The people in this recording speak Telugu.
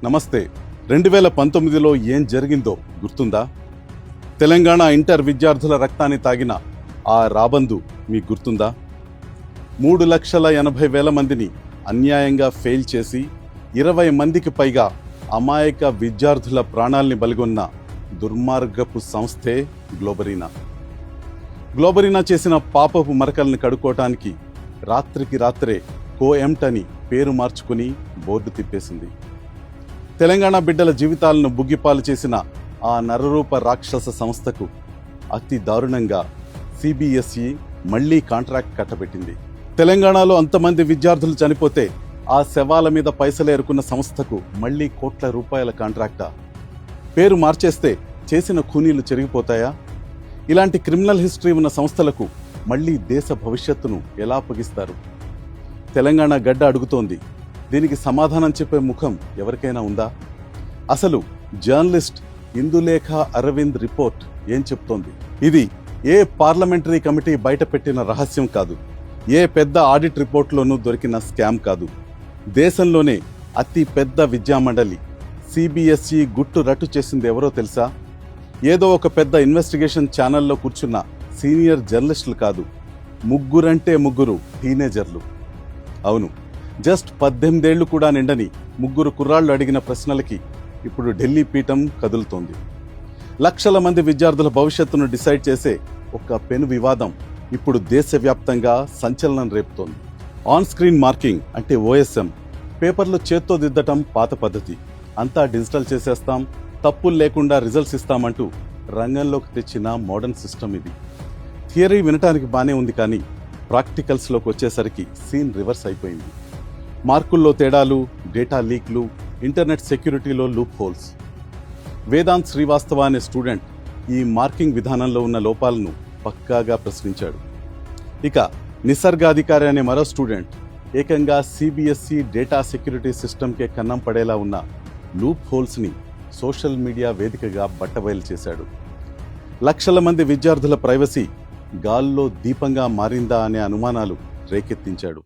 నమస్తే. 2019లో ఏం జరిగిందో గుర్తుందా? తెలంగాణ ఇంటర్ విద్యార్థుల రక్తాన్ని తాగిన ఆ రాబందు మీకు గుర్తుందా? 3,80,000 మందిని అన్యాయంగా ఫెయిల్ చేసి 20 మందికి పైగా అమాయక విద్యార్థుల ప్రాణాల్ని బలిగొన్న దుర్మార్గపు సంస్థే గ్లోబరీనా. గ్లోబరీనా చేసిన పాపపు మరకల్ని కడుక్కోవటానికి రాత్రికి రాత్రే కోఎంట్ అని పేరు మార్చుకుని బోర్డు తిప్పేసింది. తెలంగాణ బిడ్డల జీవితాలను బుగ్గిపాలు చేసిన ఆ నరరూప రాక్షస సంస్థకు అతి దారుణంగా సిబిఎస్ఈ మళ్లీ కాంట్రాక్ట్ కట్టబెట్టింది. తెలంగాణలో అంతమంది విద్యార్థులు చనిపోతే ఆ శవాల మీద పైసలేరుకున్న సంస్థకు మళ్లీ కోట్ల రూపాయల కాంట్రాక్టా? పేరు మార్చేస్తే చేసిన ఖూనీలు చెరిగిపోతాయా? ఇలాంటి క్రిమినల్ హిస్టరీ ఉన్న సంస్థలకు మళ్లీ దేశ భవిష్యత్తును ఎలా అప్పగిస్తారు? తెలంగాణ గడ్డ అడుగుతోంది. దీనికి సమాధానం చెప్పే ముఖం ఎవరికైనా ఉందా? అసలు జర్నలిస్ట్ ఇందులేఖ అరవింద్ రిపోర్ట్ ఏం చెప్తోంది? ఇది ఏ పార్లమెంటరీ కమిటీ బయటపెట్టిన రహస్యం కాదు, ఏ పెద్ద ఆడిట్ రిపోర్ట్లోనూ దొరికిన స్కామ్ కాదు. దేశంలోనే అతి పెద్ద విద్యామండలి సిబిఎస్ఈ గుట్టు రట్టు చేసింది ఎవరో తెలుసా? ఏదో ఒక పెద్ద ఇన్వెస్టిగేషన్ ఛానల్లో కూర్చున్న సీనియర్ జర్నలిస్టులు కాదు, ముగ్గురంటే ముగ్గురు టీనేజర్లు. అవును, జస్ట్ 18 ఏళ్లు కూడా నిండని ముగ్గురు కుర్రాళ్లు అడిగిన ప్రశ్నలకి ఇప్పుడు ఢిల్లీ పీఠం కదులుతోంది. లక్షల మంది విద్యార్థుల భవిష్యత్తును డిసైడ్ చేసే ఒక పెను వివాదం ఇప్పుడు దేశవ్యాప్తంగా సంచలనం రేపుతోంది. ఆన్ స్క్రీన్ మార్కింగ్ అంటే ఓఎస్ఎం, పేపర్లు చేత్తో దిద్దటం పాత పద్ధతి. అంతా డిజిటల్ చేసేస్తాం, తప్పులు లేకుండా రిజల్ట్స్ ఇస్తామంటూ రంగంలోకి తెచ్చిన మోడర్న్ సిస్టమ్ ఇది. థియరీ వినటానికి బానే ఉంది, కానీ ప్రాక్టికల్స్లోకి వచ్చేసరికి సీన్ రివర్స్ అయిపోయింది. మార్కుల్లో తేడాలు, డేటా లీక్లు, ఇంటర్నెట్ సెక్యూరిటీలో లూప్ హోల్స్. వేదాంత్ శ్రీవాస్తవ అనే స్టూడెంట్ ఈ మార్కింగ్ విధానంలో ఉన్న లోపాలను పక్కాగా ప్రశ్నించాడు. ఇక నిసర్గాధికారి అనే మరో స్టూడెంట్ ఏకంగా సిబిఎస్ఈ డేటా సెక్యూరిటీ సిస్టమ్కే కన్నం పడేలా ఉన్న లూప్ హోల్స్ని సోషల్ మీడియా వేదికగా బట్టబయలు చేశాడు. లక్షల మంది విద్యార్థుల ప్రైవసీ గాల్లో దీపంగా మారిందా అనే అనుమానాలు రేకెత్తించాడు.